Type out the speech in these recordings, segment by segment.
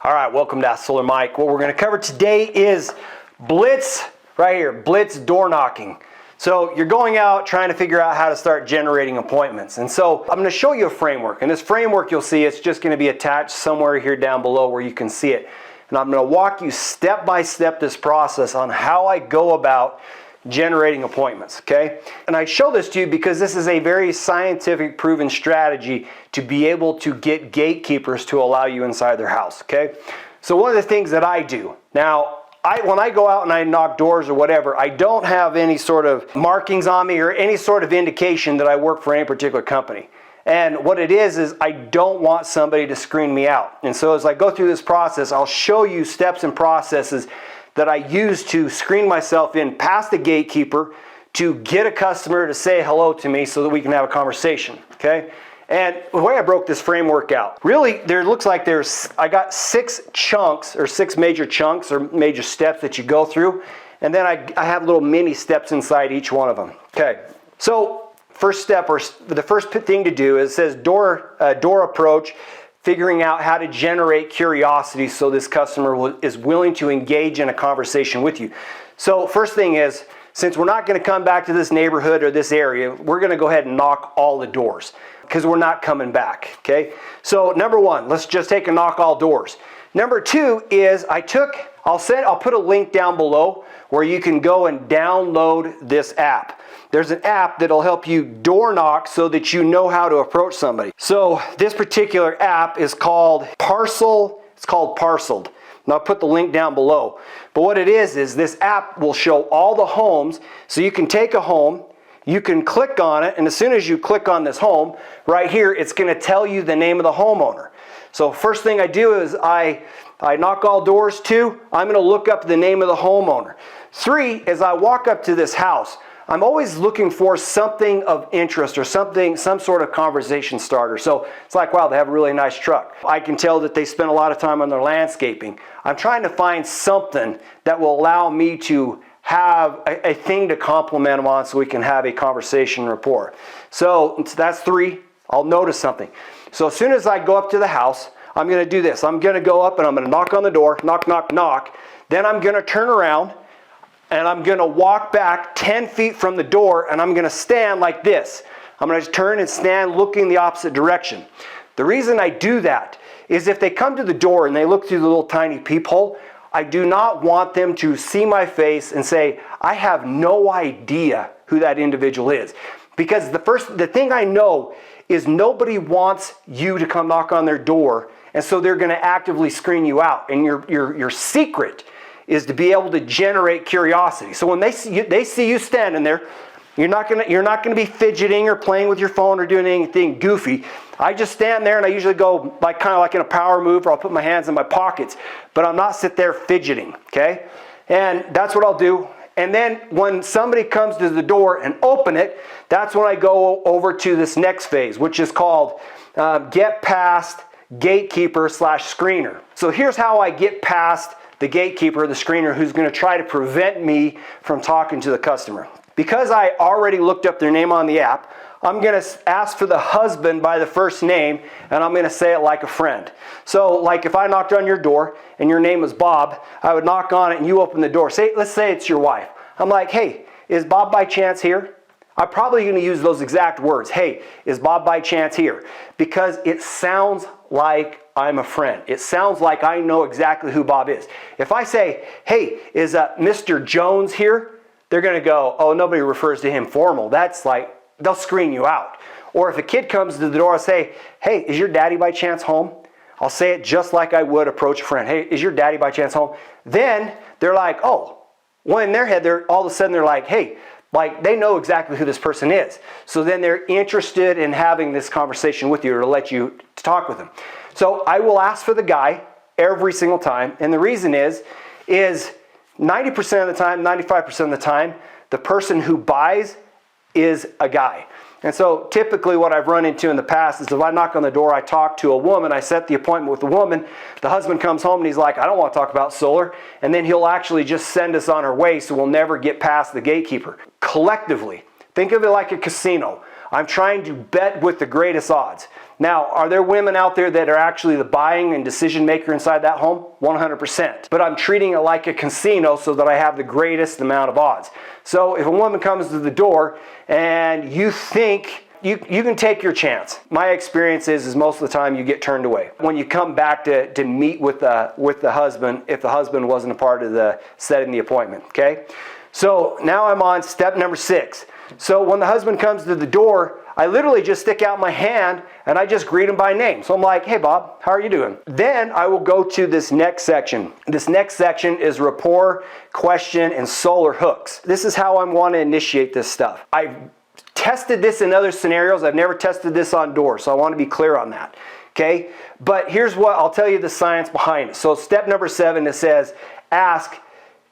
All right, welcome to Ask Solar Mike. What we're going to cover today is Blitz, right here, Blitz door knocking. So you're going out trying to figure out how to start generating appointments. And so I'm going to show you a framework. And this framework, you'll see it's just going to be attached somewhere here down below where you can see it. And I'm going to walk you step by step this process on how I go about generating appointments, okay? And I show this to you because this is a very scientific proven strategy to be able to get gatekeepers to allow you inside their house, okay? So one of the things that I do, now when I go out and I knock doors or whatever, I don't have any sort of markings on me or any sort of indication that I work for any particular company. And what it is I don't want somebody to screen me out. And so as I go through this process, I'll show you steps and processes that I use to screen myself in past the gatekeeper to get a customer to say hello to me so that we can have a conversation, okay? And the way I broke this framework out, really there looks like I got 6 chunks or 6 major chunks or major steps that you go through. And then I have little mini steps inside each one of them, okay? So first step, or the first thing to do is it says door approach, figuring out how to generate curiosity so this customer is willing to engage in a conversation with you. So first thing is, since we're not going to come back to this neighborhood or this area, we're going to go ahead and knock all the doors because we're not coming back, okay? So number 1, let's just take a knock all doors. Number 2 is I'll put a link down below where you can go and download this app. There's an app that'll help you door knock so that you know how to approach somebody. So this particular app is called Parcel. It's called Parceled. And I'll put the link down below. But what it is this app will show all the homes. So you can take a home, you can click on it, and as soon as you click on this home, right here, it's going to tell you the name of the homeowner. So first thing I do is I knock all doors. 2, I'm going to look up the name of the homeowner. 3, as I walk up to this house, I'm always looking for something of interest or some sort of conversation starter. So it's like, wow, they have a really nice truck. I can tell that they spend a lot of time on their landscaping. I'm trying to find something that will allow me to have a thing to compliment them on so we can have a conversation rapport. So that's 3. I'll notice something. So as soon as I go up to the house, I'm going to do this. I'm going to go up and I'm going to knock on the door, knock, knock, knock. Then I'm going to turn around and I'm going to walk back 10 feet from the door and I'm going to stand like this. I'm going to turn and stand looking the opposite direction. The reason I do that is if they come to the door and they look through the little tiny peephole, I do not want them to see my face and say, I have no idea who that individual is. Because the thing I know is nobody wants you to come knock on their door, and so they're going to actively screen you out. And your secret is to be able to generate curiosity. So when they see you standing there, you're not gonna be fidgeting or playing with your phone or doing anything goofy. I just stand there and I usually go kind of like in a power move, or I'll put my hands in my pockets, but I'll not sit there fidgeting, okay? And that's what I'll do. And then when somebody comes to the door and open it, that's when I go over to this next phase, which is called get past gatekeeper / screener. So here's how I get past the gatekeeper, the screener, who's going to try to prevent me from talking to the customer. Because I already looked up their name on the app, I'm going to ask for the husband by the first name, and I'm going to say it like a friend. So like if I knocked on your door and your name was Bob, I would knock on it and you open the door. Let's say it's your wife. I'm like, hey, is Bob by chance here? I'm probably going to use those exact words. Hey, is Bob by chance here? Because it sounds like I'm a friend. It sounds like I know exactly who Bob is. If I say, hey, is Mr. Jones here? They're going to go, oh, nobody refers to him formal. That's like, they'll screen you out. Or if a kid comes to the door, I'll say, hey, is your daddy by chance home? I'll say it just like I would approach a friend. Hey, is your daddy by chance home? Then they're like, oh, well, in their head, all of a sudden they're like, hey, like they know exactly who this person is. So then they're interested in having this conversation with you or to let you talk with them. So I will ask for the guy every single time. And the reason is 90% of the time, 95% of the time, the person who buys is a guy. And so typically what I've run into in the past is if I knock on the door, I talk to a woman, I set the appointment with the woman, the husband comes home and he's like, I don't want to talk about solar. And then he'll actually just send us on our way so we'll never get past the gatekeeper. Collectively, think of it like a casino. I'm trying to bet with the greatest odds. Now, are there women out there that are actually the buying and decision maker inside that home? 100%. But I'm treating it like a casino so that I have the greatest amount of odds. So if a woman comes to the door and you think you can take your chance. My experience is most of the time you get turned away. When you come back to meet with the husband, if the husband wasn't a part of the setting the appointment, okay? So now I'm on step number 6. So when the husband comes to the door, I literally just stick out my hand and I just greet him by name. So I'm like, hey Bob, how are you doing? Then I will go to this next section. This next section is rapport, question, and solar hooks. This is how I want to initiate this stuff. I've tested this in other scenarios. I've never tested this on doors, so I want to be clear on that. Okay? But here's what, I'll tell you the science behind it. So step number 7, it says, ask,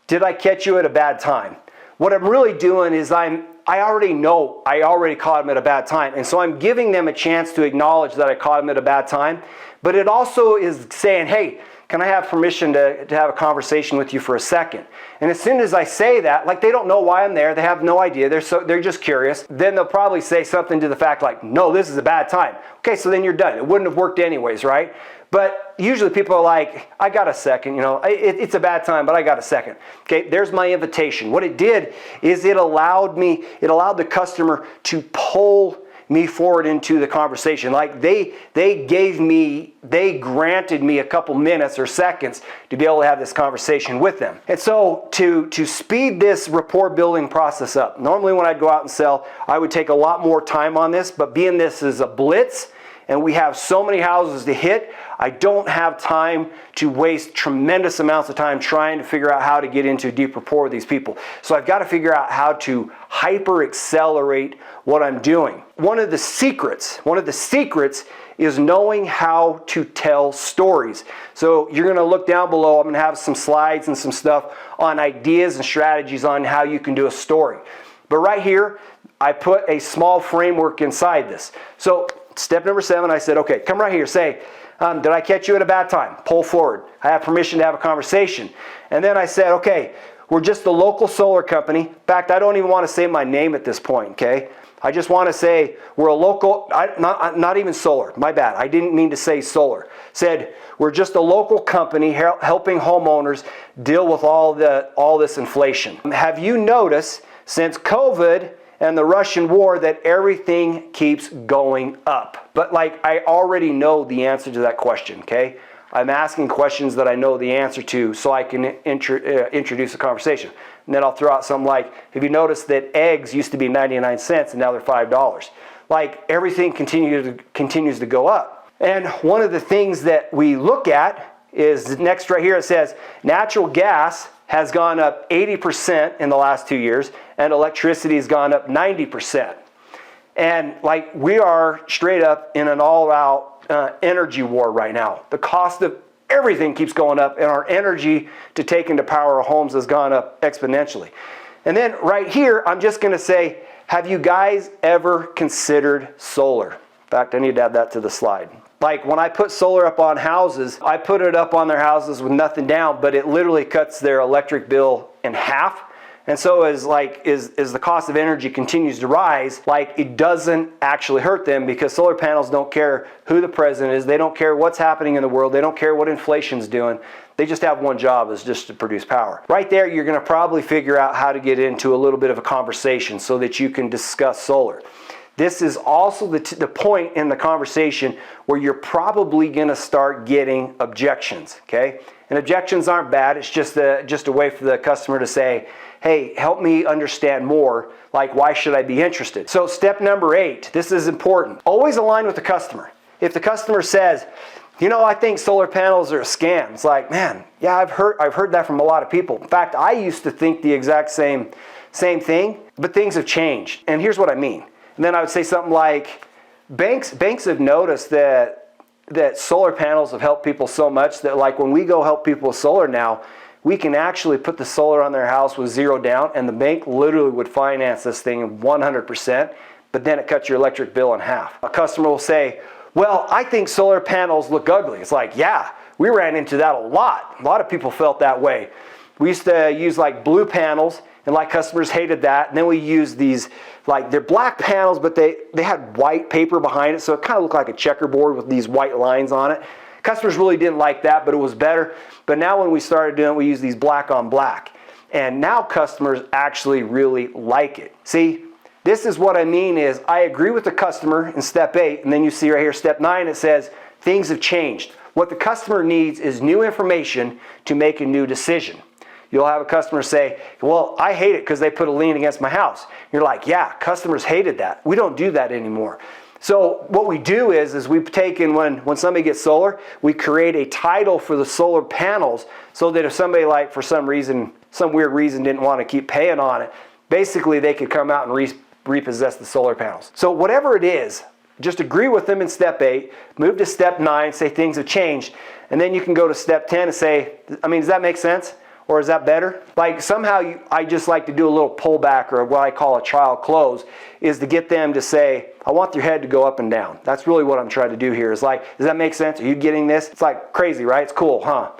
did I catch you at a bad time? What I'm really doing is I already know I already caught him at a bad time. And so I'm giving them a chance to acknowledge that I caught him at a bad time. But it also is saying, hey, can I have permission to have a conversation with you for a second? And as soon as I say that, like they don't know why I'm there, they have no idea, they're just curious, then they'll probably say something to the fact like, no, this is a bad time. Okay, so then you're done. It wouldn't have worked anyways, right? But usually people are like, I got a second, you know, it's a bad time, but I got a second. Okay, there's my invitation. What it did is it allowed the customer to pull me forward into the conversation. Like they granted me a couple minutes or seconds to be able to have this conversation with them. And so to speed this rapport building process up, normally when I'd go out and sell, I would take a lot more time on this, but being this is a blitz and we have so many houses to hit, I don't have time to waste tremendous amounts of time trying to figure out how to get into deep rapport with these people. So I've got to figure out how to hyper accelerate what I'm doing. One of the secrets is knowing how to tell stories. So you're going to look down below. I'm going to have some slides and some stuff on ideas and strategies on how you can do a story. But right here, I put a small framework inside this. So step number 7, I said, okay, come right here. Say, did I catch you at a bad time? Pull forward. I have permission to have a conversation. And then I said, okay, we're just a local solar company. In fact, I don't even want to say my name at this point, okay? I just want to say we're a local, not even solar. My bad. I didn't mean to say solar. Said we're just a local company helping homeowners deal with all this inflation. Have you noticed since COVID and the Russian war that everything keeps going up? But like I already know the answer to that question, okay? I'm asking questions that I know the answer to so I can introduce a conversation. And then I'll throw out something like, have you noticed that eggs used to be 99 cents and now they're $5? Like everything continues to go up. And one of the things that we look at is next right here, it says natural gas has gone up 80% in the last 2 years and electricity has gone up 90%. And like we are straight up in an all-out energy war right now. The cost of everything keeps going up and our energy to take into power our homes has gone up exponentially. And then right here, I'm just going to say, have you guys ever considered solar? In fact, I need to add that to the slide. Like when I put solar up on houses, I put it up on their houses with nothing down, but it literally cuts their electric bill in half. And so as the cost of energy continues to rise, like it doesn't actually hurt them because solar panels don't care who the president is. They don't care what's happening in the world. They don't care what inflation's doing. They just have one job, is just to produce power. Right there, you're going to probably figure out how to get into a little bit of a conversation so that you can discuss solar. This is also the point in the conversation where you're probably going to start getting objections, okay? And objections aren't bad. It's just a way for the customer to say, hey, help me understand more, like why should I be interested? So step number 8, this is important. Always align with the customer. If the customer says, you know, I think solar panels are a scam, it's like, man, yeah, I've heard that from a lot of people. In fact, I used to think the exact same thing, but things have changed. And here's what I mean. And then I would say something like, banks have noticed that solar panels have helped people so much that like when we go help people with solar now, we can actually put the solar on their house with 0 down and the bank literally would finance this thing 100%, but then it cuts your electric bill in half. A customer will say, well, I think solar panels look ugly. It's like, yeah, we ran into that a lot. A lot of people felt that way. We used to use like blue panels And like customers hated that. And then we used these, like they're black panels, but they had white paper behind it. So it kind of looked like a checkerboard with these white lines on it. Customers really didn't like that, but it was better. But now when we started doing it, we use these black on black. And now customers actually really like it. See, this is what I mean is I agree with the customer in step 8, and then you see right here, step 9, it says things have changed. What the customer needs is new information to make a new decision. You'll have a customer say, well, I hate it because they put a lien against my house. You're like, yeah, customers hated that. We don't do that anymore. So what we do is we've taken, when somebody gets solar, we create a title for the solar panels so that if somebody, like for some reason, some weird reason didn't want to keep paying on it, basically they could come out and repossess the solar panels. So whatever it is, just agree with them in step 8, move to step 9, say things have changed, and then you can go to step 10 and say, I mean, does that make sense? Or is that better? Like somehow I just like to do a little pullback, or what I call a trial close, is to get them to say, I want your head to go up and down. That's really what I'm trying to do here. Is like, does that make sense? Are you getting this? It's like crazy, right? It's cool, huh?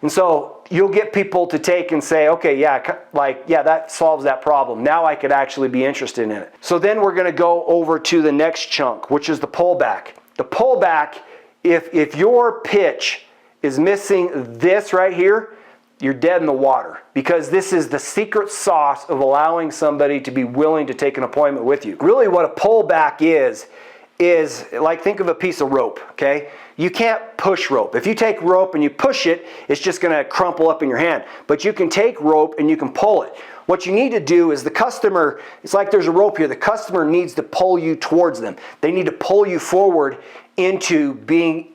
And so you'll get people to take and say, okay, yeah, like, yeah, that solves that problem. Now I could actually be interested in it. So then we're gonna go over to the next chunk, which is the pullback. The pullback, if your pitch is missing this right here, you're dead in the water, because this is the secret sauce of allowing somebody to be willing to take an appointment with you. Really what a pullback is like, think of a piece of rope, okay? You can't push rope. If you take rope and you push it, it's just gonna crumple up in your hand. But you can take rope and you can pull it. What you need to do is the customer, it's like there's a rope here, the customer needs to pull you towards them. They need to pull you forward into being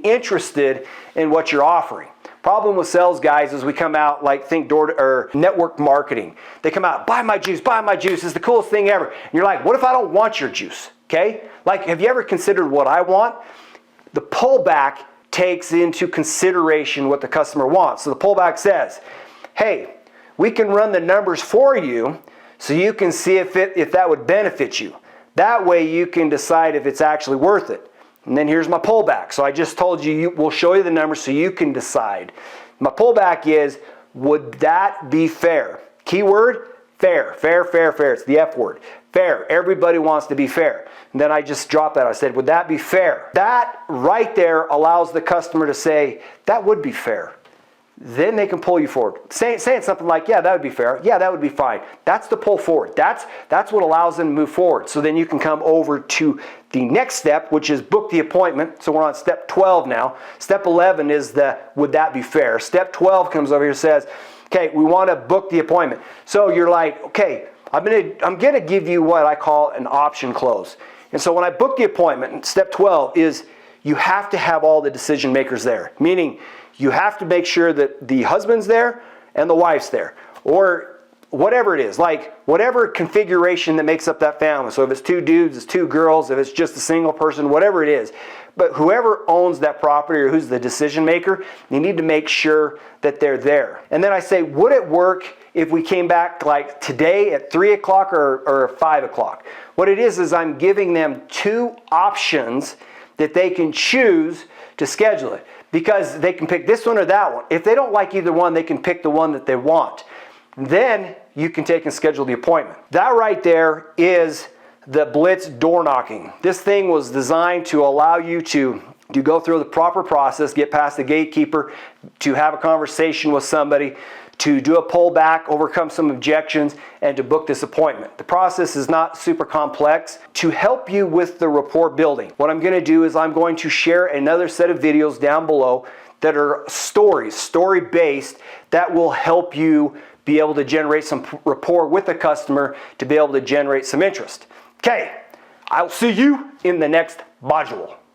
interested in what you're offering. Problem with sales guys is we come out like, think network marketing. They come out, buy my juice, it's the coolest thing ever. And you're like, what if I don't want your juice, okay? Like, have you ever considered what I want? The pullback takes into consideration what the customer wants. So the pullback says, hey, we can run the numbers for you so you can see if that would benefit you. That way you can decide if it's actually worth it. And then here's my pullback. So I just told you, we'll show you the numbers so you can decide. My pullback is, would that be fair? Keyword, fair, fair, fair, fair. It's the F word. Fair. Everybody wants to be fair. And then I just dropped that. I said, would that be fair? That right there allows the customer to say, that would be fair. Then they can pull you forward. Saying something like, yeah, that would be fair. Yeah, that would be fine. That's the pull forward. That's what allows them to move forward. So then you can come over to the next step, which is book the appointment. So we're on step 12 now. Step 11 is the would that be fair. Step 12 comes over here and says, okay, we want to book the appointment. So you're like, okay, I'm gonna give you what I call an option close. And so when I book the appointment, step 12 is you have to have all the decision makers there. Meaning, you have to make sure that the husband's there and the wife's there, or whatever it is, like whatever configuration that makes up that family. So if it's 2 dudes, it's 2 girls, if it's just a single person, whatever it is. But whoever owns that property or who's the decision maker, you need to make sure that they're there. And then I say, would it work if we came back like today at 3 o'clock or 5 o'clock? What it is I'm giving them 2 options that they can choose to schedule it. Because they can pick this one or that one. If they don't like either one, they can pick the one that they want. Then you can take and schedule the appointment. That right there is the Blitz door knocking. This thing was designed to allow you to go through the proper process, get past the gatekeeper, to have a conversation with somebody, to do a pullback, overcome some objections, and to book this appointment. The process is not super complex. To help you with the rapport building, what I'm gonna do is I'm going to share another set of videos down below that are story-based, that will help you be able to generate some rapport with the customer, to be able to generate some interest. Okay, I'll see you in the next module.